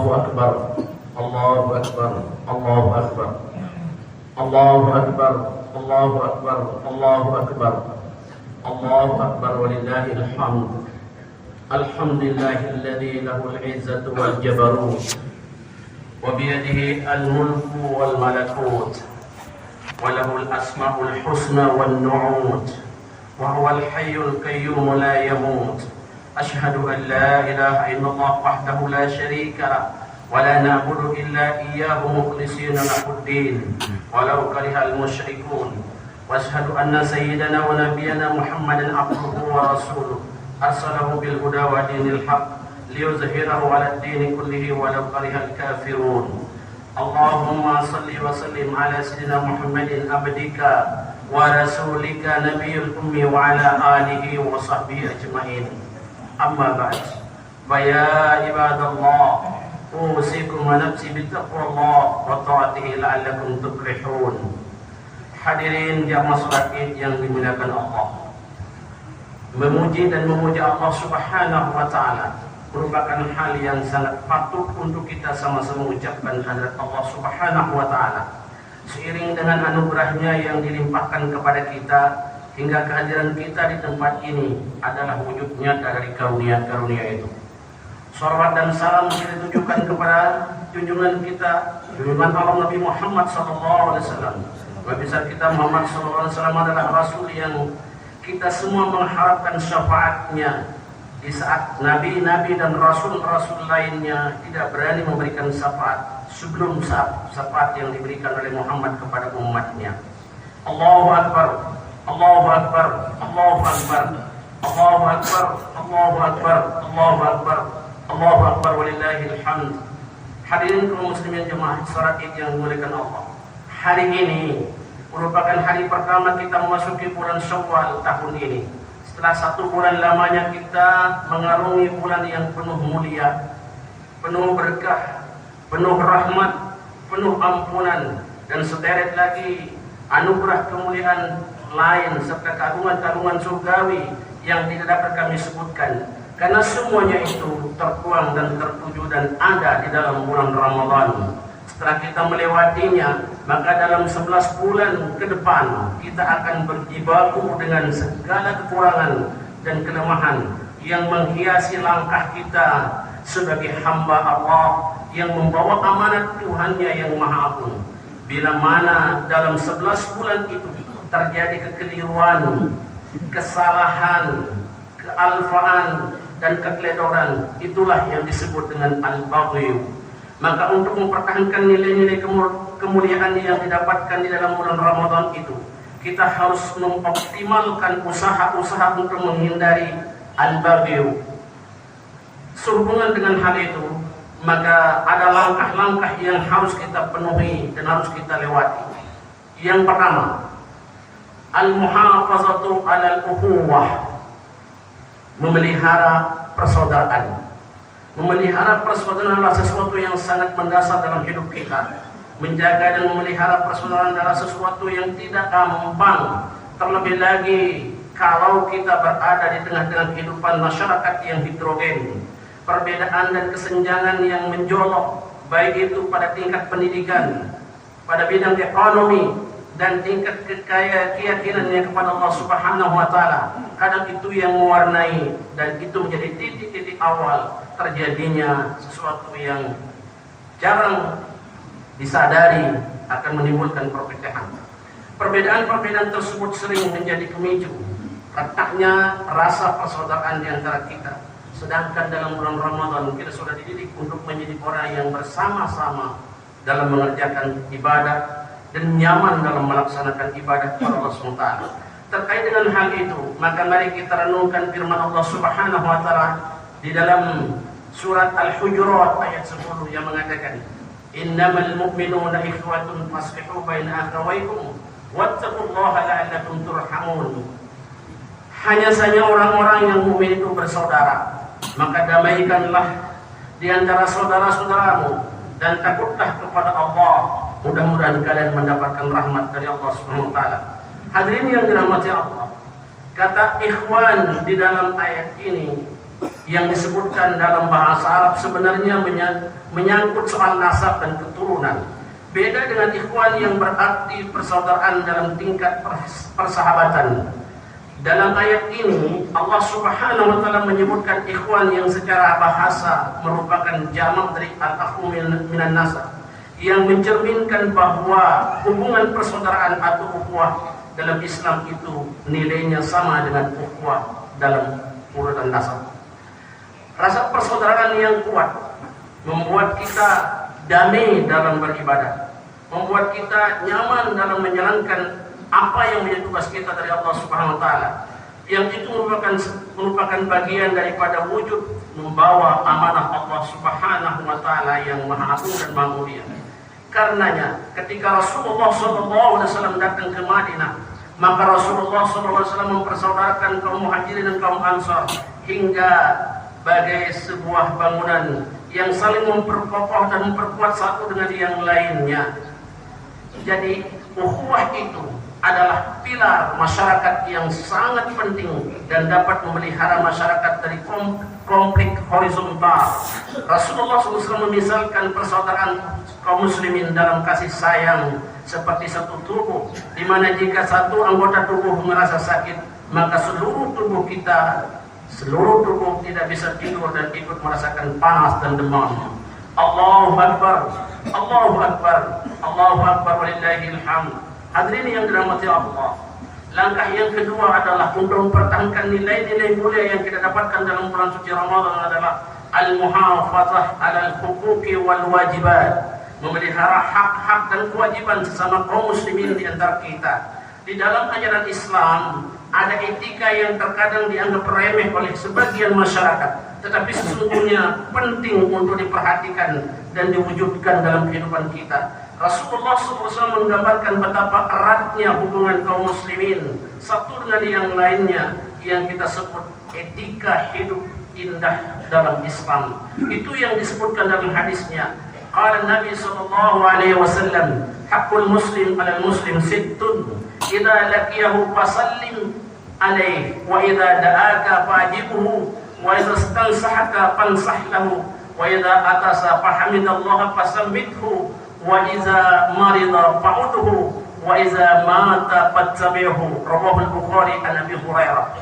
Allahu Akbar, Allahu Akbar, Allahu Akbar, Allahu Akbar, Allahu Akbar, Allahu Akbar, Allahu Akbar, walillahil hamd. Alhamdulillahilladzi lahul izzatu wal jabarut wa biyadihi al-mulku wal malakut wa lahul asmaul husna wan nu'ut wa huwal hayyul qayyum la yamut. Ashhadu an la ilaha illallah wahdahu la syarika lah wa la na'budu illa iyyahu mukhlishina lahuddin walau karihal musyrikun. Wa ashhadu anna sayyidana wa nabiyyana Muhammadan abduhu wa rasuluh arsalahu bil huda wa dinil haq liyuzhirahu 'ala ad-din kullihi walau karihal kafirun. Allahumma salli wa sallim ala sayyidina Muhammadin abdika wa rasulika nabiyil ummi wa ala alihi wa sahbihi ajma'in. Amma ba'd. Fa ya ibadallah, usikum wa nafsi bittaqwallah wa ta'atihi la'allakum tuflihun. Hadirin jamaah salat Id yang dimuliakan Allah, memuji dan memuja Allah Subhanahu wa taala merupakan hal yang sangat patut untuk kita sama-sama ucapkan hadirat Allah Subhanahu wa taala. Seiring dengan anugerahnya yang dilimpahkan kepada kita hingga kehadiran kita di tempat ini adalah wujud nyata dari karunia-karunia itu. Salawat dan salam kita tujukan kepada junjungan kita, junjungan Allah Nabi Muhammad SAW. Nabi besar kita Muhammad SAW adalah Rasul yang kita semua mengharapkan syafaatnya di saat nabi-nabi dan rasul-rasul lainnya tidak berani memberikan syafaat sebelum syafaat yang diberikan oleh Muhammad kepada umatnya. Allahu Akbar, Allahu Akbar, Allahu Akbar, Allahu Akbar, Allahu Akbar, Allahu Akbar, Allahu Akbar, walillahil hamd. Hadirin kaum muslimin jemaah salat Id yang dimuliakan Allah, hari ini merupakan hari pertama kita memasuki bulan Syawal tahun ini. Setelah 1 bulan lamanya kita mengarungi bulan yang penuh mulia, penuh berkah, penuh rahmat, penuh ampunan, dan sederet lagi anugerah kemuliaan lain serta kagungan-kagungan surgawi yang tidak dapat kami sebutkan, karena semuanya itu tertuang dan tertuju dan ada di dalam bulan Ramadan. Setelah kita melewatinya, maka dalam 11 bulan ke depan kita akan berjibaku dengan segala kekurangan dan kelemahan yang menghiasi langkah kita sebagai hamba Allah yang membawa amanat Tuhannya yang Maha Agung. Bila mana dalam 11 bulan itu terjadi kekeliruan, kesalahan, kealfaan, dan kekeledoran, itulah yang disebut dengan al-baghy. Maka untuk mempertahankan nilai-nilai kemuliaan yang didapatkan di dalam bulan Ramadan itu, kita harus mengoptimalkan usaha-usaha untuk menghindari al-baghy. Sehubungan dengan hal itu, maka ada langkah-langkah yang harus kita penuhi dan harus kita lewati. Yang pertama, al-muhafazatu 'alal ukhuwah, memelihara persaudaraan. Memelihara persaudaraan adalah sesuatu yang sangat mendasar dalam hidup kita. Menjaga dan memelihara persaudaraan adalah sesuatu yang tidak gampang. Terlebih lagi kalau kita berada di tengah-tengah kehidupan masyarakat yang heterogen. Perbedaan dan kesenjangan yang menjolok, baik itu pada tingkat pendidikan, pada bidang ekonomi, dan tingkat keyakinannya kepada Allah Subhanahu wa taala. Kadang itu yang mewarnai dan itu menjadi titik-titik awal terjadinya sesuatu yang jarang disadari akan menimbulkan perpecahan. Perbedaan-perbedaan tersebut sering menjadi pemicu retaknya rasa persaudaraan di antara kita. Sedangkan dalam bulan Ramadan kita sudah dididik untuk menjadi orang yang bersama-sama dalam mengerjakan ibadah dan nyaman dalam melaksanakan ibadah kepada Allah SWT. Terkait dengan hal itu, maka mari kita renungkan firman Allah Subhanahu wa taala di dalam surat Al-Hujurat ayat 10 yang mengatakan, "Innamal mu'minuna ikhwatun faslihu baina akhawaykum wattaqullaha la'allakum turhamun." Hanya saja orang-orang yang mukmin itu bersaudara, maka damaikanlah di antara saudara-saudaramu dan takutlah kepada Allah. Mudah-mudahan kalian mendapatkan rahmat dari Allah Subhanahu wa taala. Hadirin yang dirahmati Allah, kata ikhwan di dalam ayat ini yang disebutkan dalam bahasa Arab sebenarnya menyangkut soal nasab dan keturunan. Beda dengan ikhwan yang berarti persaudaraan dalam tingkat persahabatan. Dalam ayat ini Allah Subhanahu wa taala menyebutkan ikhwan yang secara bahasa merupakan jamak dari al-akhu minan nasab, yang mencerminkan bahwa hubungan persaudaraan atau ukhuwah dalam Islam itu nilainya sama dengan ukhuwah dalam urutan nasab. Rasa persaudaraan yang kuat membuat kita damai dalam beribadah, membuat kita nyaman dalam menjalankan apa yang menjadi tugas kita dari Allah Subhanahu wa taala. Yang itu merupakan bagian daripada wujud membawa amanah Allah Subhanahu wa taala yang Maha Agung dan Maha Mulia. Karenanya ketika Rasulullah SAW datang ke Madinah, maka Rasulullah SAW mempersaudarakan kaum Muhajirin dan kaum Ansar hingga bagai sebuah bangunan yang saling memperkokoh dan memperkuat satu dengan yang lainnya. Jadi ukhuwah itu adalah pilar masyarakat yang sangat penting dan dapat memelihara masyarakat dari konflik horizontal. Rasulullah SAW memisalkan persaudaraan kaum muslimin dalam kasih sayang seperti satu tubuh, di mana jika satu anggota tubuh merasa sakit, maka seluruh tubuh tidak bisa tidur dan ikut merasakan panas dan demam. Allahu Akbar, Allahu Akbar, Allahu Akbar, walillahil hamd. Hadirin yang dirahmati Allah, langkah yang kedua adalah untuk mempertahankan nilai-nilai mulia yang kita dapatkan dalam bulan suci Ramadan adalah al-muhafazah alal huquqi wal wajibat, memelihara hak-hak dan kewajiban sesama kaum muslimin di antara kita. Di dalam ajaran Islam ada etika yang terkadang dianggap remeh oleh sebagian masyarakat, tetapi sesungguhnya penting untuk diperhatikan dan diwujudkan dalam kehidupan kita. Rasulullah SAW menggambarkan betapa eratnya hubungan kaum muslimin satu dengan yang lainnya yang kita sebut etika hidup indah dalam Islam. Itu yang disebutkan dalam hadisnya. Qala Nabi SAW, haqqul muslim 'alal muslim sittun, idza laqiyahu fasallim alaihi, wa idza da'aka fajibuhu, wa idza istansahaka fansah lahu, wa idza atasa fahamidallaha fasammithu, wa iza marida fa'uduhu, wa iza mata fattabi'uhu. Rawahu al-Bukhari an Abi Hurairah.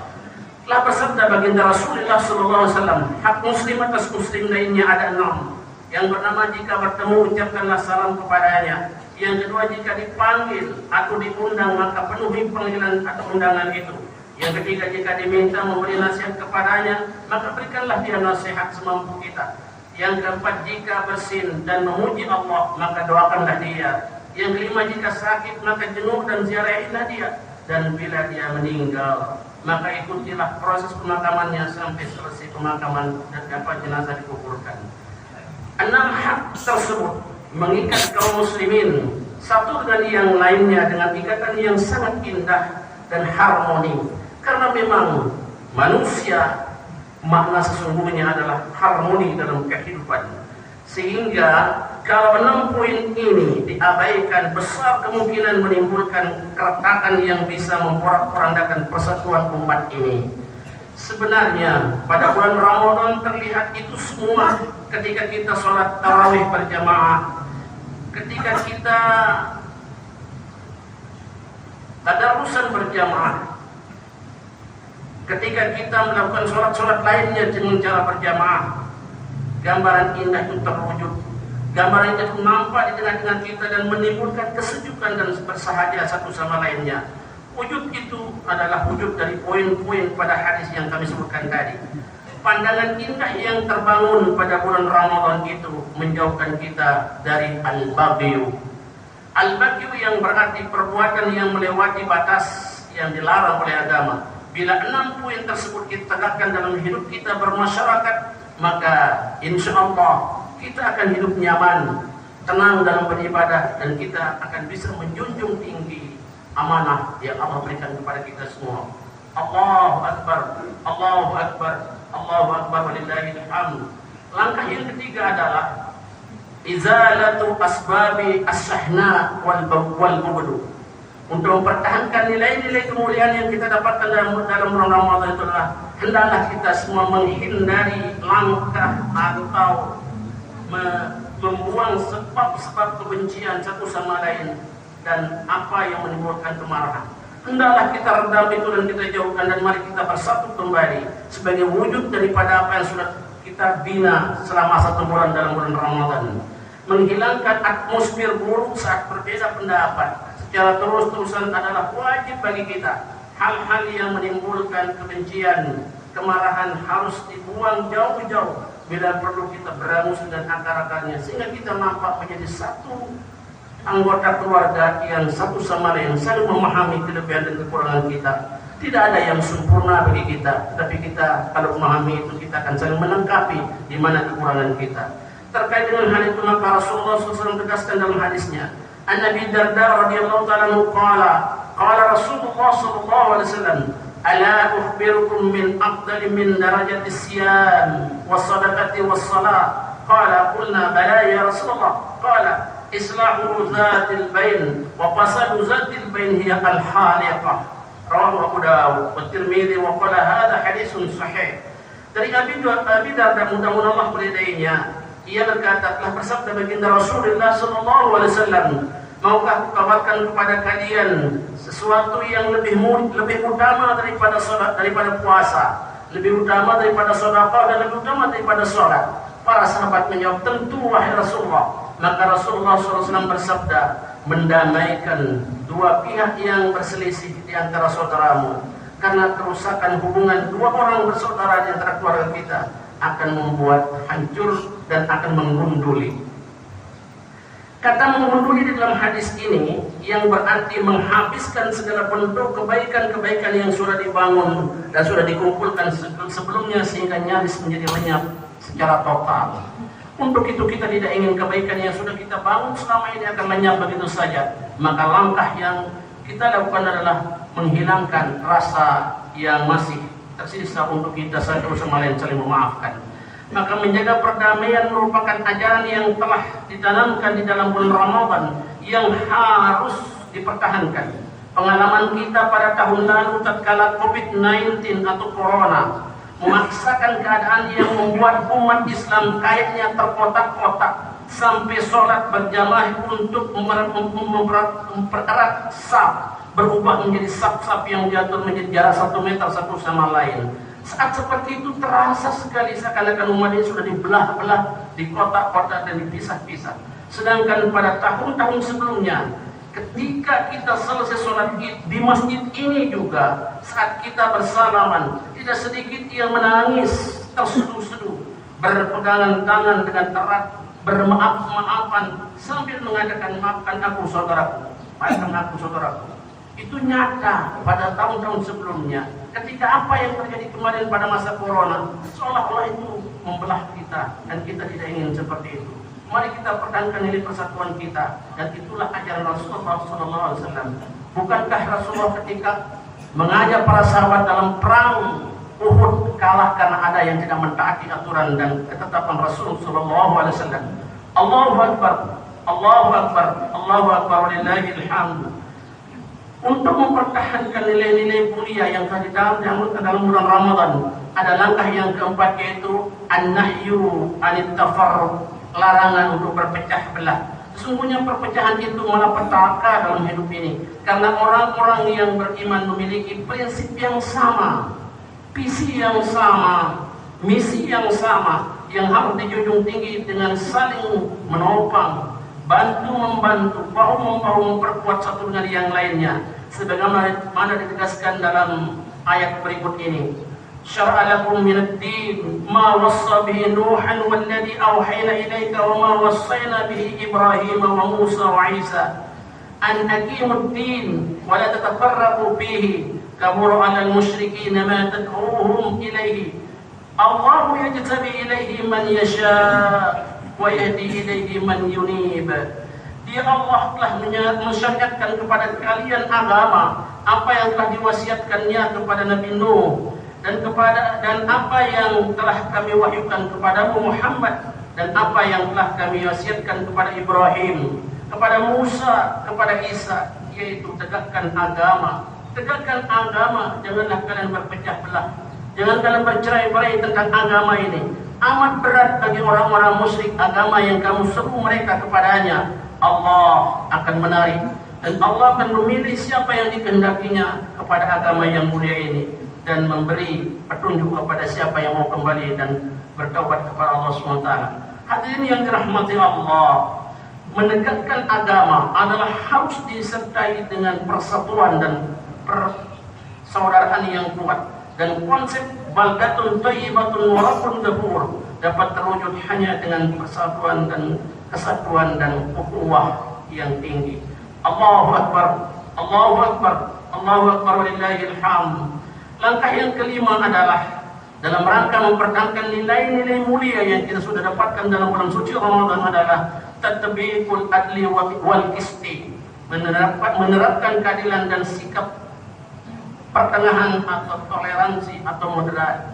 Telah bersabda baginda Rasulullah SAW, hak muslim atas muslim lainnya ada 6. Yang pertama, jika bertemu ucapkanlah salam kepadanya. Yang kedua, jika dipanggil atau diundang maka penuhi panggilan atau undangan itu. Yang ketiga, jika diminta memberi nasihat kepadanya maka berikanlah dia nasihat semampu kita. Yang keempat, jika bersin dan memuji Allah maka doakanlah dia. Yang kelima, jika sakit maka jenguk dan ziarahilah dia. Dan bila dia meninggal maka ikutilah proses pemakamannya sampai selesai pemakaman dan dapat jenazah dikuburkan. 6 hak tersebut mengikat kaum muslimin satu dengan yang lainnya dengan ikatan yang sangat indah dan harmoni. Karena memang manusia makna sesungguhnya adalah harmoni dalam kehidupan. Sehingga kalau 6 poin ini diabaikan, besar kemungkinan menimbulkan keretakan yang bisa memporak-porandakan persatuan umat ini. Sebenarnya pada bulan Ramadan terlihat itu semua ketika kita sholat tarawih berjamaah, ketika kita tadarusan berjamaah, ketika kita melakukan sholat-sholat lainnya dengan cara berjamaah. Gambaran indah itu terwujud, gambaran itu nampak di tengah-tengah kita dan menimbulkan kesejukan dan bersahaja satu sama lainnya. Wujud itu adalah wujud dari poin-poin pada hadis yang kami sebutkan tadi. Pandangan indah yang terbangun pada bulan Ramadan itu menjauhkan kita dari al-baghyu. Al-baghyu yang berarti perbuatan yang melewati batas yang dilarang oleh agama. Bila 6 poin tersebut kita tegakkan dalam hidup kita bermasyarakat, maka insya Allah kita akan hidup nyaman, tenang dalam beribadah, dan kita akan bisa menjunjung tinggi amanah yang Allah berikan kepada kita semua. Allahu Akbar, Allahu Akbar, Allahu Akbar, walillahil hamd. Langkah yang ketiga adalah izalatu asbabi as-sahna wal bughd. untuk mempertahankan nilai-nilai kemuliaan yang kita dapatkan dalam bulan Ramadan itu adalah hendaklah kita semua menghindari langkah atau membuang sebab-sebab kebencian satu sama lain dan apa yang menimbulkan kemarahan. Hendaklah kita redam itu dan kita jauhkan, dan mari kita bersatu kembali sebagai wujud daripada apa yang sudah kita bina selama 1 bulan dalam bulan Ramadan. Menghilangkan atmosfer buruk saat berbeda pendapat secara terus-terusan adalah wajib bagi kita. Hal-hal yang menimbulkan kebencian, kemarahan harus dibuang jauh-jauh. Bila perlu kita berangus dengan akar-akarnya sehingga kita nampak menjadi satu anggota keluarga yang satu sama lain saling memahami kelebihan dan kekurangan kita. Tidak ada yang sempurna bagi kita, tapi kita kalau memahami itu kita akan saling melengkapi di mana kekurangan kita. Terkait dengan hal itu maka Rasulullah SAW tegaskan dalam hadisnya, An-Nabi Darda radhiyallahu ta'ala qala Rasulullah sallallahu alaihi wasallam, ala ukhbirukum min afdali min darajati siyam was sadaqati was salat. Qala qulna bala ya Rasulullah. Qala islahu zatil bain wa fasadu zatil bain hiya al-haliqah. Rawahu Abu Dawud wa Tirmidzi wa qala hadha haditsun sahih. Dari Abi Darda, mudah-mudahan Allah meridainya, ia berkata, telah bersabda baginda Rasulullah sallallahu alaihi wasallam, maukah kukabarkan kepada kalian sesuatu yang lebih utama daripada puasa, lebih utama daripada sedekah dan lebih utama daripada salat? Para sahabat menjawab, tentu wahai Rasulullah. Maka Rasulullah SAW bersabda, mendamaikan dua pihak yang berselisih di antara saudaramu, karena kerusakan hubungan dua orang bersaudara di antara keluarga kita akan membuat hancur dan akan menggunduli. Kata menggunduli di dalam hadis ini yang berarti menghabiskan segala bentuk kebaikan-kebaikan yang sudah dibangun dan sudah dikumpulkan sebelumnya sehingga nyaris menjadi lenyap secara total. Untuk itu kita tidak ingin kebaikan yang sudah kita bangun selama ini akan lenyap begitu saja. Maka langkah yang kita lakukan adalah menghilangkan rasa yang masih tersisa untuk kita satu sama lain saling memaafkan. Maka menjaga perdamaian merupakan ajaran yang telah ditanamkan di dalam bulan Ramadan yang harus dipertahankan. Pengalaman kita pada tahun lalu tatkala COVID-19 atau Corona memaksakan keadaan yang membuat umat Islam kayaknya terkotak-kotak sampai sholat berjamaah untuk mempererat saf berubah menjadi saf-saf yang diatur menjadi jarak 1 meter satu sama lain. Saat seperti itu terasa sekali seakan-akan umat ini sudah dibelah-belah, di kotak-kotak dan dipisah-pisah. Sedangkan pada tahun-tahun sebelumnya, ketika kita selesai sholat id di masjid ini juga, saat kita bersalaman, tidak sedikit yang menangis, terseduh-seduh, berpegangan tangan dengan erat, bermaaf-maafan sambil mengatakan, maafkan aku saudaraku, maafkan aku saudaraku. Itu nyata pada tahun-tahun sebelumnya. Ketika apa yang terjadi kemarin pada masa corona, seolah-olah itu membelah kita, dan kita tidak ingin seperti itu. Mari kita pertahankan nilai persatuan kita, dan itulah ajaran Rasulullah SAW. Bukankah Rasulullah ketika mengajak para sahabat dalam perang Uhud kalah karena ada yang tidak mentaati aturan dan ketetapan Rasulullah SAW? Allahu Akbar, Allahu Akbar, Allahu Akbar, walillahil hamd. Untuk mempertahankan nilai-nilai mulia yang tadi dalam bulan Ramadan, ada langkah yang keempat, yaitu an-nahyu anit tafarruq, larangan untuk berpecah belah. Sesungguhnya perpecahan itu malapetaka dalam hidup ini, karena orang-orang yang beriman memiliki prinsip yang sama, visi yang sama, misi yang sama, yang harus dijunjung tinggi dengan saling menopang, bantu-membantu, bahu-membahu memperkuat satu dengan yang lainnya. Sebagaimana ditegaskan dalam ayat berikut ini. Syara'a lakum minad din ma wassa bihi Nuhan walladhi awhayna ilayka wa ma wassayna bihi Ibrahim wa Musa wa Isa an aqimud din wa la tatafarraqu fihi kabura 'alal musyrikeen ma tad'uuhum ilayhi. Allahu yajtabi ilayhi man yasha' wa yahdi ilayhi man yunib. Dia Allah telah mensyariatkan kepada kalian agama apa yang telah diwasiatkannya kepada Nabi Nuh dan apa yang telah kami wahyukan kepadamu Muhammad dan apa yang telah kami wasiatkan kepada Ibrahim, kepada Musa, kepada Isa. yaitu tegakkan agama. Tegakkan agama, janganlah kalian berpecah belah. Jangan kalian bercerai-berai tentang agama ini. Amat berat bagi orang-orang musyrik agama yang kamu seru mereka kepadanya. Allah akan menarik dan Allah akan memilih siapa yang dikehendakinya kepada agama yang mulia ini dan memberi petunjuk kepada siapa yang mau kembali dan bertaubat kepada Allah SWT. Hadirin yang dirahmati Allah, menegakkan agama adalah harus disertai dengan persatuan dan persaudaraan yang kuat, dan konsep baldatun thayyibatun wa rabbun ghafur dapat terwujud hanya dengan persatuan dan kesatuan dan ukhuwah yang tinggi. Allahu Akbar, Allahu Akbar, Allahu Akbar walillahil hamd. Langkah yang kelima adalah dalam rangka mempertahankan nilai-nilai mulia yang kita sudah dapatkan dalam bulan suci Ramadan adalah tatbiqul adli wal qisti, menerapkan keadilan dan sikap pertengahan atau toleransi atau moderat.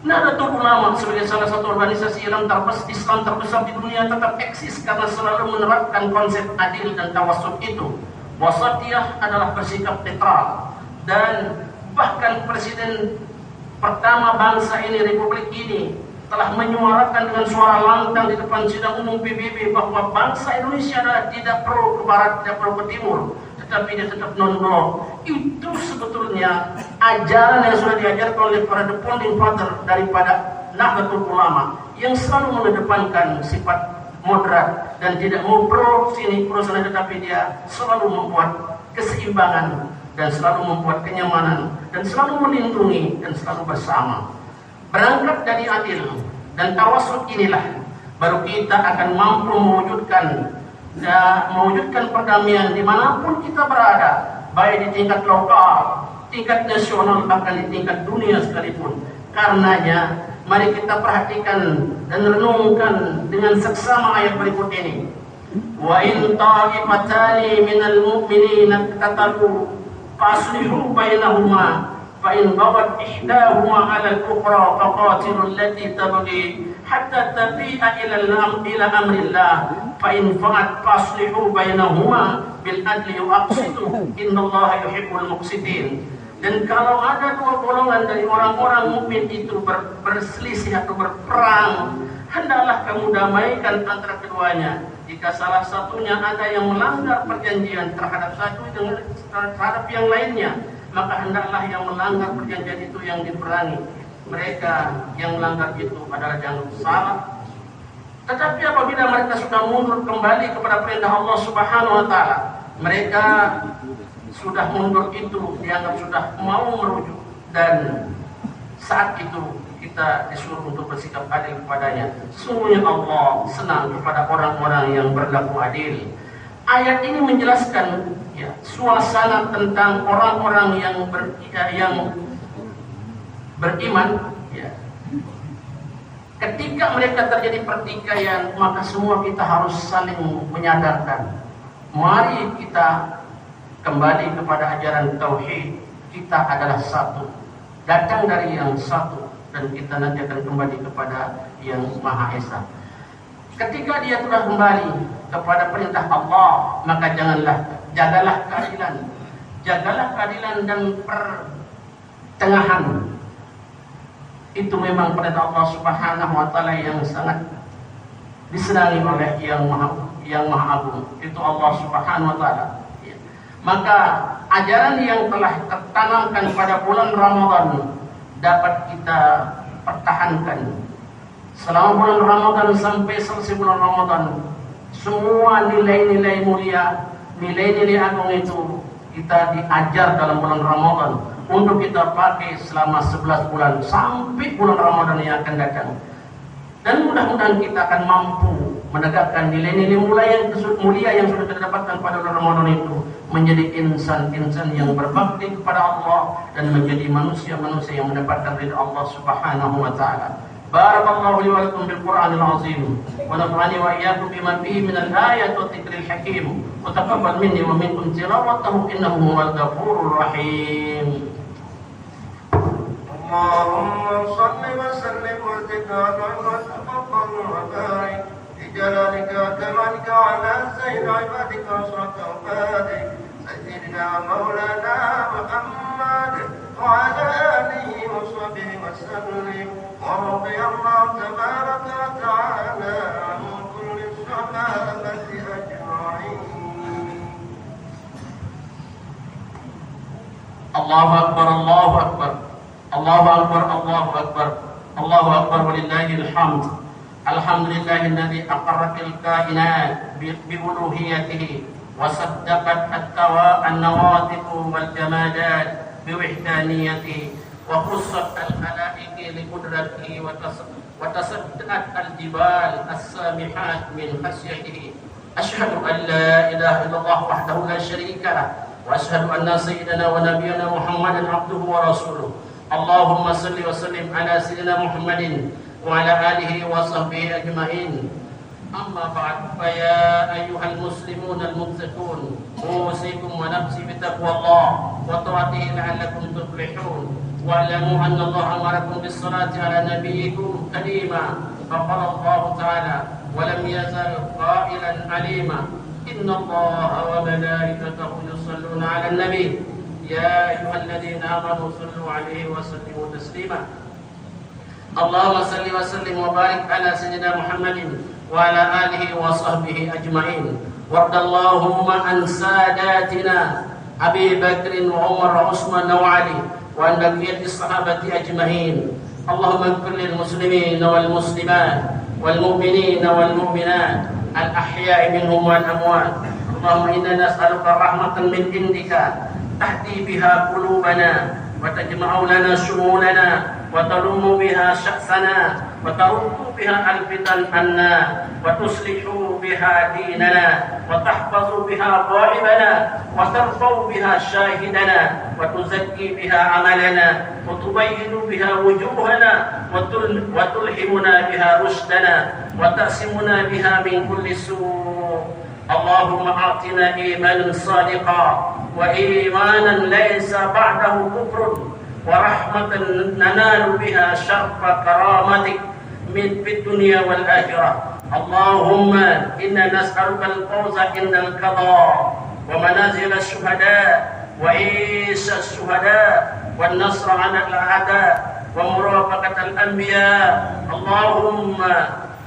Nahdlatul Ulama sebagai salah satu organisasi Islam terbesar di dunia tetap eksis karena selalu menerapkan konsep adil dan tawassut itu. Wasatiyah adalah bersikap netral, dan bahkan Presiden pertama bangsa ini, Republik ini, telah menyuarakan dengan suara lantang di depan sidang umum PBB bahwa bangsa Indonesia adalah tidak pro ke barat, tidak pro ke timur, tetapi dia tetap non-blok. Itu sebetulnya ajaran yang sudah diajarkan oleh para the founding father daripada Nahdlatul Ulama, yang selalu mengedepankan sifat moderat dan tidak mau pro sini pro sana, tetapi dia selalu membuat keseimbangan dan selalu membuat kenyamanan dan selalu melindungi dan selalu bersama. Berangkat dari adil dan tawassut inilah baru kita akan mampu mewujudkan perdamaian dimanapun kita berada, baik di tingkat lokal, tingkat nasional, bahkan di tingkat dunia sekalipun. Karenanya mari kita perhatikan dan renungkan dengan seksama ayat berikut ini. Wa in ta'ifatani minal mu'minina iqtatalu faslihu bainahuma fa in baghat ihdahuma 'ala al-ukhra faqatilu allati tabghi hatta tafi'a ila amrillah fa in fa'at faslihu bainahuma bil adli wa aqsitu innallaha yuhibbul muqsitin. Dan kalau ada dua golongan dari orang-orang mukmin itu berselisih atau berperang, hendaklah kamu damaikan antara keduanya. Jika salah satunya ada yang melanggar perjanjian terhadap terhadap yang lainnya, maka hendaklah yang melanggar perjanjian itu yang diperangi. Mereka yang melanggar itu adalah yang salah. Tetapi apabila mereka sudah mundur kembali kepada perintah Allah Subhanahu wa taala, mereka sudah mundur itu dianggap sudah mau merujuk, dan saat itu kita disuruh untuk bersikap adil kepadanya. Sesungguhnya Allah senang kepada orang-orang yang berlaku adil. Ayat ini menjelaskan suasana tentang orang-orang yang beriman. Ketika mereka terjadi pertikaian, maka semua kita harus saling menyadarkan. Mari kita kembali kepada ajaran tauhid. Kita adalah satu, datang dari yang satu, dan kita nanti akan kembali kepada yang Maha Esa. Ketika dia telah kembali kepada perintah Allah, maka jagalah keadilan dan pertengahan. Itu memang perintah Allah Subhanahu wa taala yang sangat disenangi oleh yang Maha Agung. Itu Allah Subhanahu wa taala. Maka ajaran yang telah tertanamkan pada bulan Ramadan dapat kita pertahankan selama bulan Ramadan sampai selesai bulan Ramadan. Semua nilai-nilai mulia, nilai-nilai agung itu kita diajar dalam bulan Ramadan untuk kita pakai selama 11 bulan sampai bulan Ramadan yang akan datang. Dan mudah-mudahan kita akan mampu menegakkan nilai-nilai mulia yang sudah kita dapatkan pada bulan Ramadan itu, menjadi insan-insan yang berbakti kepada Allah dan menjadi manusia-manusia yang mendapatkan ridha Allah Subhanahu wa taala. Barakallahu li wa lakum bil Qur'anil azim wa nafa'ani wa iyyakum bima fihi min al-ayati wa dhikril hakim. Wa taqabbal minni wa minkum tilawatahu innahu huwal ghafurur rahim. Allahumma shalli wa sallim wa zid wa taqabbal wa barik بجلالك وكمالك على سيد عبادك واشرف عبادك سيدنا مولانا محمد وعلى آله وصحبه وسلم ورضي الله تبارك وتعالى عن كل الصحابة أجمعين. الله أكبر الله أكبر الله أكبر الله أكبر الله أكبر ولله الحمد. الحمد لله الذي أقرت الكائنات بألوهيته وصدقت النواطق والجمادات بوحدانيته وخصت الخلائق لقدرته وتصدقت الجبال السامحات من خشيته. أشهد أن لا إله إلا الله وحده لا شريك له وأشهد أن سيدنا ونبينا محمدا عبده ورسوله. اللهم صل وسلم على سيدنا محمد وعلى آله وصحبه أجمعين. أما بعد فيا أيها المسلمون المتقون أوصيكم ونفسي بتقوى الله وطاعته لعلكم تفلحون. واعلموا أن الله أمركم بالصلاة على نبيكم كريما فقال الله تعالى ولم يزل قائلا عليما إن الله وملائكته يصلون على النبي يا أيها الذين آمنوا صلوا عليه وسلموا تسليما. اللهم صل وسلم وبارك على سيدنا محمد وعلى آله وصحبه أجمعين. وارض اللهم عن ساداتنا أبي بكر وعمر وعثمان وعلي وعن بقية الصحابة أجمعين. اللهم اغفر للمسلمين والمسلمات والمؤمنين والمؤمنات الأحياء منهم والأموات. اللهم إنا نسألك رحمة من عندك تهدي بها قلوبنا وتجمع لنا شمولنا وتلم بها شأسنا وترد بها الفتن عنا وتصلح بها ديننا وتحفظ بها غائبنا وترفع بها شاهدنا وتزكي بها عملنا وتبين بها وجوهنا وتلهمنا بها رشدنا وتأسمنا بها من كل سوء. اللهم أعطنا إيمانا صادقا وإيمانا ليس بعده كفر ورحمة ننال بها شرف كرامتك في الدنيا والآخرة. اللهم إنا نسألك الفوز عند القضاء ومنازل الشهداء وعيش الشهداء والنصر على الأعداء ومرافقة الأنبياء. اللهم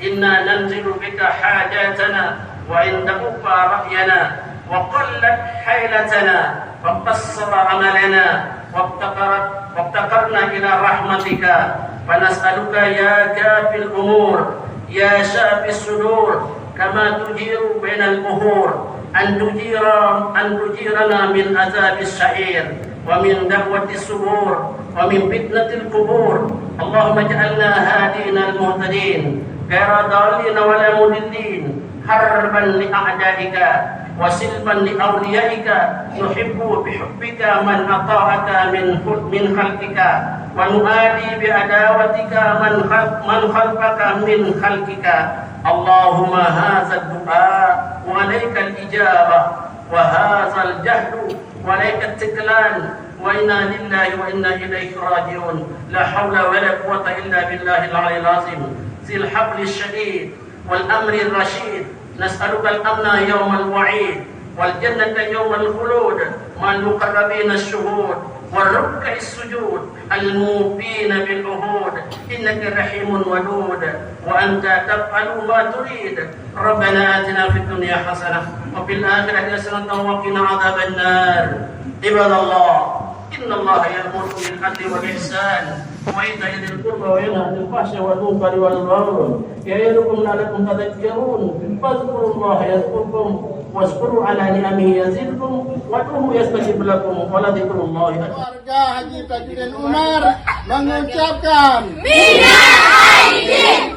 إنا ننزل بك حاجاتنا وإن دقوا رأينا وقلت حيلتنا وقصر عملنا وافتقرنا إلى رحمتك فنسألك يا كافي الأمور يا شافي الصدور كما تجير بين البهور أن تجيرنا من عذاب الشعير ومن دعوة الصبور ومن فتنة القبور. اللهم اجعلنا هادين المهتدين غير ضالين ولا مضلين حربا لأعدائك وسلما لأوليائك نحب بحبك من أطاعك من خلقك ونؤادي بعداوتك من خلفك من خلقك. اللهم هذا الدعاء وعليك الإجابة وهذا الجهد وعليك التكلان وإنا لله وإنا إليه راجعون. لا حول ولا قوة إلا بالله العلي العظيم ذي الحبل الشديد والأمر الرشيد. نسألك الأمن يوم الوعيد والجنة يوم الخلود مع المقربين الشهود والركع السجود الموفين بالعهود. إنك رحيم ودود وأنت تفعل ما تريد. ربنا آتنا في الدنيا حسنة وفي الآخرة حسنة وقنا عذاب النار. عباد الله إن الله يأمر بالعدل والإحسان وإيتاء ذي القربى وينهى عن الفحشاء والمنكر والبغي يعظكم لعلكم تذكرون. فاذكروا الله يذكركم واشكروا على نعمه يزدكم وادعوه يستجب لكم ولذكر الله أكبر. Keluarga Haji Tajudin Umar mengucapkan Minal Aidin